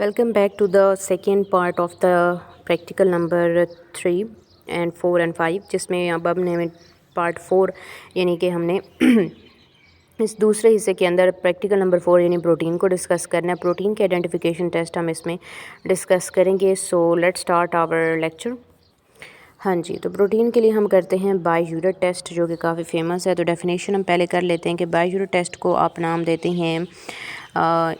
Welcome back to the second part of the practical number 3 and 4 and 5 जिसमें अब हमने part 4 यानी कि हमने इस दूसरे हिस्से के अंदर प्रैक्टिकल नंबर 4 यानी प्रोटीन को डिस्कस करना है। प्रोटीन के आइडेंटिफिकेशन टेस्ट हम इसमें डिस्कस करेंगे। So let's start our lecture. हाँ जी, तो प्रोटीन के लिए हम करते हैं बाययूरेट टेस्ट जो कि काफ़ी फेमस है। तो डेफिनेशन हम पहले कर लेते हैं कि बाययूरेट टेस्ट को आप नाम देते हैं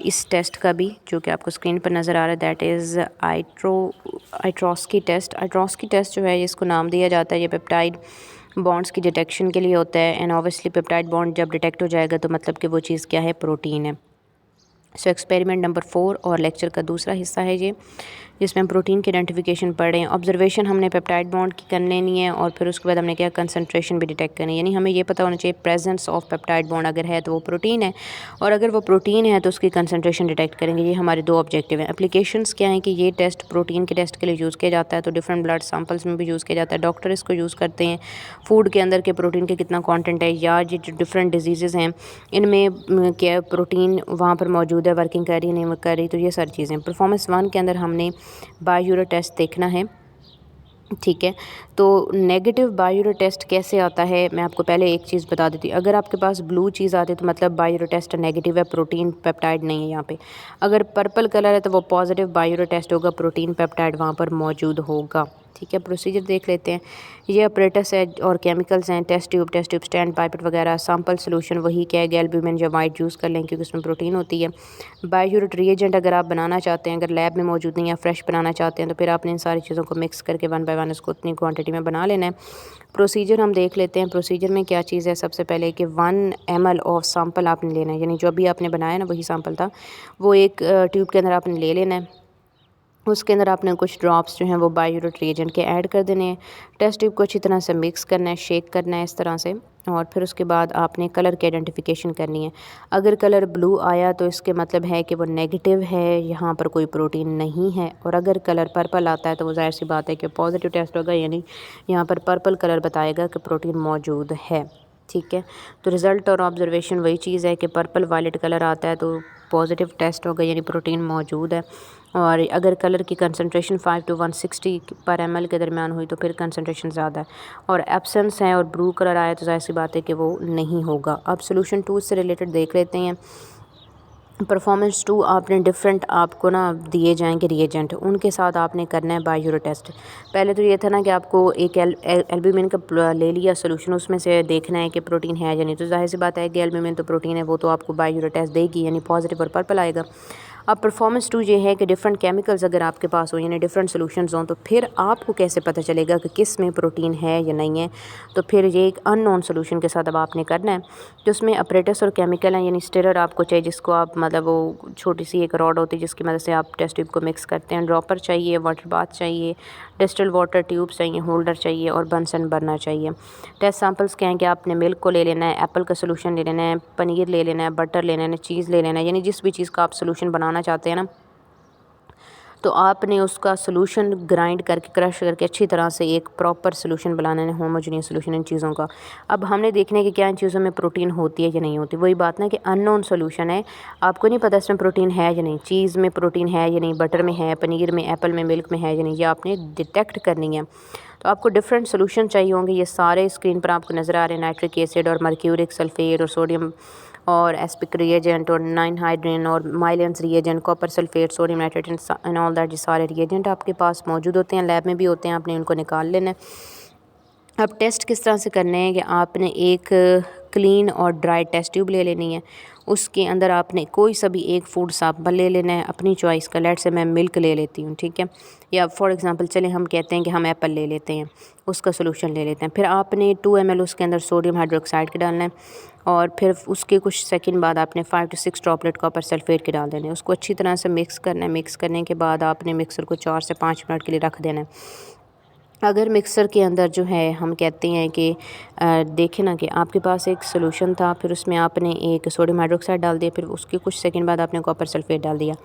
इस टेस्ट का भी जो कि आपको स्क्रीन पर नज़र आ रहा है, दैट इज़ आइट्रोस्की टेस्ट। आइट्रोस्की टेस्ट जो है इसको नाम दिया जाता है, ये पेप्टाइड बॉन्ड्स की डिटेक्शन के लिए होता है। एंड ऑब्वियसली पेप्टाइड बॉन्ड जब डिटेक्ट हो जाएगा तो मतलब कि वो चीज़ क्या है, प्रोटीन है। सो एक्सपेरिमेंट नंबर 4 और लेक्चर का दूसरा हिस्सा है ये, जिसमें हम प्रोटीन की आइडेंटिफिकेशन पढ़ रहे हैं। ऑब्जर्वेशन हमने पेप्टाइड बॉन्ड की कर लेनी है और फिर उसके बाद हमने क्या कंसंट्रेशन भी डिटेक्ट करनी है। यानी हमें ये पता होना चाहिए प्रेजेंस ऑफ पेप्टाइड बॉन्ड अगर है तो वो प्रोटीन है, और अगर वो प्रोटीन है तो उसकी कंसंट्रेशन डिटेक्ट करेंगे। ये हमारे दो ऑब्जेक्टिव हैं। एप्लीकेशंस क्या हैं कि ये टेस्ट प्रोटीन के टेस्ट के लिए यूज़ किया जाता है, तो डिफरेंट ब्लड सैंपल्स में भी यूज़ किया जाता है। डॉक्टर इसको यूज़ करते हैं फूड के अंदर के प्रोटीन के कितना कॉन्टेंट है, या ये जो डिफरेंट डिजीज़ हैं इनमें क्या प्रोटीन वहाँ पर मौजूद है, वर्किंग कर रही है नहीं कर रही, तो ये सारी चीज़ें। परफॉर्मेंस 1 के अंदर हमने बाययूरेट टेस्ट देखना है, ठीक है। तो नेगेटिव बाययूरेट टेस्ट कैसे आता है, मैं आपको पहले एक चीज़ बता देती हूँ। अगर आपके पास ब्लू चीज़ आती है तो मतलब बाययूरेट टेस्ट नेगेटिव है, प्रोटीन पेप्टाइड नहीं है यहाँ पे। अगर पर्पल कलर है तो वो पॉजिटिव बाययूरेट टेस्ट होगा, प्रोटीन पेप्टाइड वहाँ पर मौजूद होगा, ठीक है। प्रोसीजर देख लेते हैं। ये अपरेटस है और केमिकल्स हैं, टेस्ट ट्यूब स्टैंड पाइपेट वगैरह। सैंपल सोल्यूशन वही क्या है, एल्ब्यूमिन या वाइट यूज़ कर लें क्योंकि उसमें प्रोटीन होती है। बाययूरेट रिएजेंट अगर आप बनाना चाहते हैं, अगर लैब में मौजूद नहीं है, फ्रेश बनाना चाहते हैं, तो फिर आपने इन सारी चीज़ों को मिक्स करके 1 बाय 1 उसको उतनी क्वांटिटी में बना लेना है। प्रोसीजर हम देख लेते हैं। प्रोसीजर में क्या चीज़ है, सबसे पहले कि 1 ml ऑफ सैंपल आपने लेना है, यानी जो अभी आपने बनाया ना वही सैंपल था, वो एक ट्यूब के अंदर आपने ले लेना है। उसके अंदर आपने कुछ ड्रॉप्स जो हैं वो बाययूरेट रिएजेंट के ऐड कर देने हैं। टेस्ट ट्यूब को अच्छी तरह से मिक्स करना है, शेक करना है इस तरह से, और फिर उसके बाद आपने कलर की आइडेंटिफिकेशन करनी है। अगर कलर ब्लू आया तो इसके मतलब है कि वो नेगेटिव है, यहाँ पर कोई प्रोटीन नहीं है। और अगर कलर पर्पल आता है तो वो ज़ाहिर सी बात है कि पॉजिटिव टेस्ट होगा, यानी यहाँ पर पर्पल कलर बताएगा कि प्रोटीन मौजूद है, ठीक है। तो रिज़ल्ट और ऑब्जर्वेशन वही चीज़ है कि पर्पल वायलेट कलर आता है तो पॉजिटिव टेस्ट होगा, यानी प्रोटीन मौजूद है। और अगर कलर की कंसंट्रेशन 5 to 160 पर ml के दरमियान हुई तो फिर कंसंट्रेशन ज़्यादा है। और एब्सेंस है और ब्लू कलर आया तो ज़ाहिर सी बात है कि वो नहीं होगा। अब सोल्यूशन 2 से रिलेटेड देख लेते हैं। परफॉर्मेंस 2 आपने डिफरेंट आपको ना दिए जाएंगे रिएजेंट, उनके साथ आपने करना है बाययूरेट टेस्ट। पहले तो ये था ना कि आपको एक एल्ब्यूमिन का ले लिया सोल्यूशन, उसमें से देखना है कि प्रोटीन है या नहीं। तो जाहिर सी बात है कि एल्ब्यूमिन तो प्रोटीन है, वो तो आपको बाययूरेट टेस्ट देगी, यानी पॉजिटिव और पर्पल आएगा। अब परफॉर्मेंस 2 ये है कि डिफरेंट केमिकल्स अगर आपके पास हो, यानी डिफरेंट सोल्यूशंस हों, तो फिर आपको कैसे पता चलेगा कि किस में प्रोटीन है या नहीं है। तो फिर ये एक अननोन सोल्यूशन के साथ अब आपने करना है, जिसमें अपरेटस और केमिकल हैं, यानी स्टिरर आपको चाहिए जिसको आप मतलब वो छोटी सी एक रॉड होती है जिसकी मदद से आप टेस्ट ट्यूब को मिक्स करते हैं। ड्रॉपर चाहिए, वाटर बाथ चाहिए, डिस्टिल वाटर ट्यूब चाहिए, होल्डर चाहिए और बंसन बर्नर चाहिए। टेस्ट सैंपल्स क्या हैं कि आपने मिल्क को ले लेना है, एप्पल का सोल्यूशन ले लेना है, पनीर ले लेना है, बटर ले लेना है, चीज़ ले लेना है, यानी जिस भी चीज़ का आप सोल्यूशन बनाना चाहते हैं ना, तो आपने उसका सोल्यूशन ग्राइंड करके क्रश करके अच्छी तरह से एक प्रॉपर सोल्यूशन बनाना है, होमोजेनियस सोल्यूशन इन चीज़ों का। अब हमने देखने कि क्या इन चीज़ों में प्रोटीन होती है या नहीं होती। वही बात ना कि अननोन सोल्यूशन है, आपको नहीं पता इसमें प्रोटीन है या नहीं, चीज़ में प्रोटीन है या नहीं, बटर में है, पनीर में, एप्पल में, मिल्क में है या नहीं, ये आपने डिटेक्ट करनी है। तो आपको डिफरेंट सोल्यूशन चाहिए होंगे। ये सारे स्क्रीन पर आपको नज़र आ रहे हैं, नाइट्रिक एसिड और मर्क्यूरिक सल्फेट और सोडियम और एस्पिक रिएजेंट और 9 हाइड्रोजन और Millon's reagent, copper sulphate, sodium nitrate and all that, ये सारे रिएजेंट आपके पास मौजूद होते हैं, लैब में भी होते हैं, आपने उनको निकाल लेना है। अब टेस्ट किस तरह से करने हैं कि आपने एक क्लीन और ड्राई टेस्ट ट्यूब ले लेनी है, उसके अंदर आपने कोई सा भी एक फूड सैंपल ले लेना है अपनी चॉइस का। लेट से मैं मिल्क ले लेती हूँ, ठीक है, या फॉर एग्जांपल चले हम कहते हैं कि हम एप्पल ले लेते हैं, उसका सोल्यूशन ले लेते हैं। फिर आपने 2 ml उसके अंदर सोडियम हाइड्रोक्साइड के डालना है, और फिर उसके कुछ सेकंड बाद आपने 5 to 6 ड्रॉपलेट कॉपर सल्फेट के डाल देने हैं। उसको अच्छी तरह से मिक्स करना है। मिक्स करने के बाद आपने मिक्सर को 4 से 5 मिनट के लिए रख देना है। अगर मिक्सर के अंदर जो है हम कहते हैं कि देखें ना कि आपके पास एक सोल्यूशन था, फिर उसमें आपने एक सोडियम हाइड्रोक्साइड डाल दिया, फिर उसके कुछ सेकंड बाद आपने कॉपर सल्फेट डाल दिया,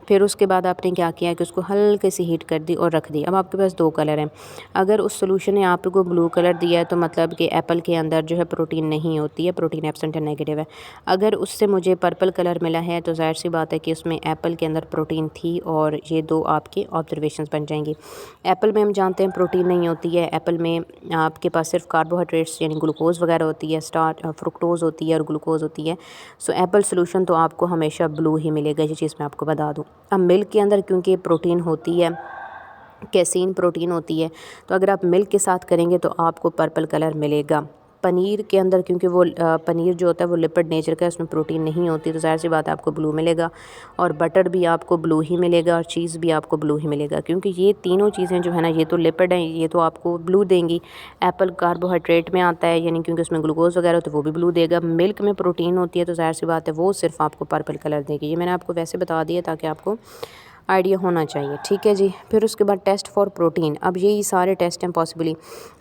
फिर उसके बाद आपने क्या किया कि उसको हल्के से हीट कर दी और रख दी। अब आपके पास दो कलर हैं। अगर उस सोल्यूशन ने आपको ब्लू कलर दिया है तो मतलब कि एप्पल के अंदर जो है प्रोटीन नहीं होती है, प्रोटीन एब्सेंट है, नेगेटिव है। अगर उससे मुझे पर्पल कलर मिला है तो ज़ाहिर सी बात है कि उसमें एप्पल के अंदर प्रोटीन थी और ये दो आपके ऑब्जर्वेशंस बन जाएंगी। एप्पल में हम जानते हैं प्रोटीन नहीं होती है, एप्पल में आपके पास सिर्फ कार्बोहाइड्रेट्स यानी ग्लूकोज वगैरह होती है, फ्रुक्टोज़ होती है और ग्लूकोज होती है। सो एप्पल सोल्यूशन तो आपको हमेशा ब्लू ही मिलेगा, ये चीज़ मैं आपको बता दूँ। अब मिल्क के अंदर क्योंकि प्रोटीन होती है, कैसीन प्रोटीन होती है, तो अगर आप मिल्क के साथ करेंगे तो आपको पर्पल कलर मिलेगा। पनीर के अंदर क्योंकि वो पनीर जो होता है वो लिपिड नेचर का है, उसमें प्रोटीन नहीं होती, तो ज़ाहिर सी बात है आपको ब्लू मिलेगा। और बटर भी आपको ब्लू ही मिलेगा और चीज़ भी आपको ब्लू ही मिलेगा, क्योंकि ये तीनों चीज़ें जो है ना, ये तो लिपिड हैं, ये तो आपको ब्लू देंगी। एप्पल कार्बोहाइड्रेट में आता है, यानी क्योंकि उसमें ग्लूकोज वगैरह तो वो भी ब्लू देगा। मिल्क में प्रोटीन होती है तो ज़ाहिर सी बात है वो सिर्फ आपको पर्पल कलर देगी। ये मैंने आपको वैसे बता दिया ताकि आपको आइडिया होना चाहिए, ठीक है जी। फिर उसके बाद टेस्ट फॉर प्रोटीन। अब यही सारे टेस्ट हैं पॉसिबली।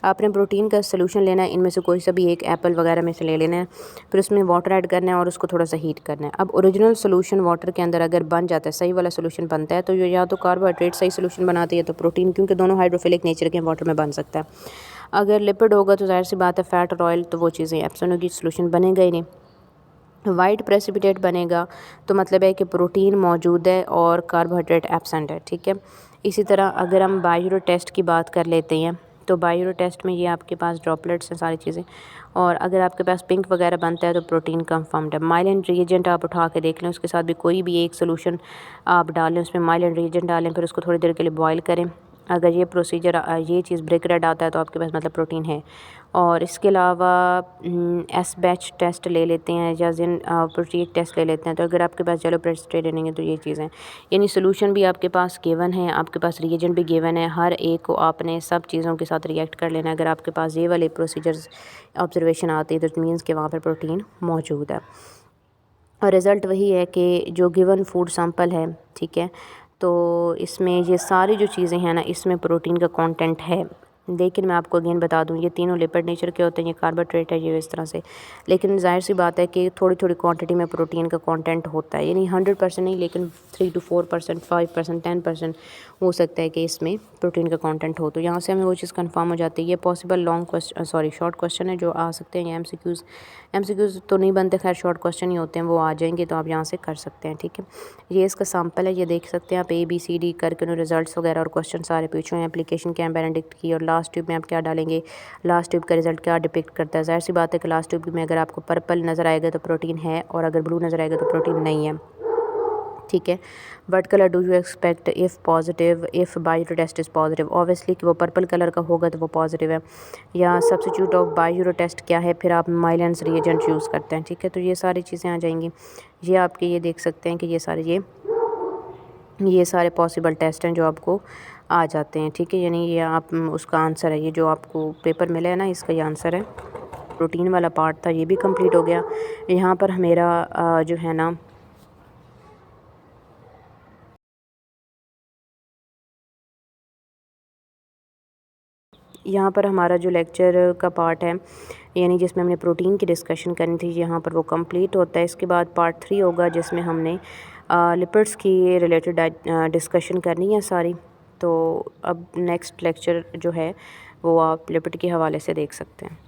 आपने प्रोटीन का सोल्यूशन लेना है, इनमें से कोई सा भी एक एप्पल वगैरह में से ले लेना है, फिर उसमें वाटर ऐड करना है और उसको थोड़ा सा हीट करना है। अब ओरिजिनल सोल्यूशन वाटर के अंदर अगर बन जाता है, सही वाला सोल्यूशन बनता है, तो या तो कार्बोहाइड्रेट सही सोल्यूशन बनाती है तो प्रोटीन, क्योंकि दोनों हाइड्रोफिलिक नेचर के वाटर में बन सकता है। अगर लिपिड होगा तो ज़ाहिर सी बात है फ़ैट और ऑयल, तो वो चीज़ें एब्सेंट होगी, सोल्यूशन बनेगा ही नहीं। वाइट प्रेसिपिटेट बनेगा तो मतलब है कि प्रोटीन मौजूद है और कार्बोहाइड्रेट एब्सेंट है, ठीक है। इसी तरह अगर हम बायोरो टेस्ट की बात कर लेते हैं तो बायोरो टेस्ट में ये आपके पास ड्रॉपलेट्स हैं सारी चीज़ें, और अगर आपके पास पिंक वगैरह बनता है तो प्रोटीन कंफर्म्ड है। माइलन रिएजेंट आप उठा के देख लें, उसके साथ भी कोई भी एक सोल्यूशन आप डालें, उसमें माइलन रिएजेंट डालें, फिर उसको थोड़ी देर के लिए बॉयल करें। अगर ये प्रोसीजर ये चीज़ ब्रेक रेड आता है तो आपके पास मतलब प्रोटीन है। और इसके अलावा एस बैच टेस्ट ले लेते हैं या जिन प्रोटीक टेस्ट ले लेते हैं, तो अगर आपके पास येलो प्रेसिपिटेट नहीं है तो ये चीज़ें, यानी सोल्यूशन भी आपके पास गिवन है, आपके पास रिएजेंट भी गिवन है, हर एक को आपने सब चीज़ों के साथ रिएक्ट कर लेना है। अगर आपके पास ये वाले प्रोसीजर्स ऑब्जर्वेशन आती है तो इट मीन्स कि वहाँ पर प्रोटीन मौजूद है। और रिज़ल्ट वही है कि जो गिवन फूड सैंपल है, ठीक है, तो इसमें ये सारी जो चीज़ें हैं ना, इसमें प्रोटीन का कंटेंट है। लेकिन मैं आपको अगेन बता दूं, ये तीनों लिपिड नेचर के होते हैं, ये कार्बोहाइड्रेट है, ये इस तरह से। लेकिन जाहिर सी बात है कि थोड़ी थोड़ी क्वांटिटी में प्रोटीन का कंटेंट होता है, यानी 100% नहीं, लेकिन 3 to 4%, 5%, 10% हो सकता है कि इसमें प्रोटीन का कंटेंट हो। तो यहाँ से हमें वो चीज़ कंफर्म हो जाती है। ये possible long question, sorry short question है जो आ सकते हैं, या एमसीक्यूज़ तो नहीं बनते, खैर शॉर्ट क्वेश्चन ही होते हैं, वो आ जाएंगे तो आप यहाँ से कर सकते हैं, ठीक है। ये इसका सैम्पल है, ये देख सकते हैं आप, ABCD करके उन्होंने रिजल्ट्स वगैरह और क्वेश्चन सारे पूछे हैं। एप्लीकेशन क्या बेनेडिक्ट की, और लास्ट ट्यूब में आप क्या डालेंगे, लास्ट ट्यूब का रिजल्ट क्या डिपिक्ट करता है। ज़ाहिर सी बात है कि लास्ट ट्यूब में अगर आपको पर्पल नज़र आएगा तो प्रोटीन है, और अगर ब्लू नज़र आएगा तो प्रोटीन नहीं है, ठीक है। What colour do you expect if positive, if biuret test is positive, obviously कि वो पर्पल कलर का होगा तो वो पॉजिटिव है। या सब्स्टिट्यूट ऑफ बायोरो टेस्ट क्या है, फिर आप माइलेंस रिएजेंट यूज़ करते हैं, ठीक है। तो ये सारी चीज़ें आ जाएंगी। ये आपके ये देख सकते हैं कि ये सारे पॉसिबल टेस्ट हैं जो आपको आ जाते हैं, ठीक है। यानी ये आप उसका आंसर है, ये जो आपको पेपर मिला है ना, इसका ये आंसर है। प्रोटीन वाला पार्ट था, ये भी कंप्लीट हो गया। यहाँ पर मेरा जो है ना, यहाँ पर हमारा जो लेक्चर का पार्ट है, यानी जिसमें हमने प्रोटीन की डिस्कशन करनी थी, यहाँ पर वो कंप्लीट होता है। इसके बाद पार्ट 3 होगा जिसमें हमने लिपिड्स की रिलेटेड डिस्कशन करनी है सारी। तो अब नेक्स्ट लेक्चर जो है वो आप लिपिड के हवाले से देख सकते हैं।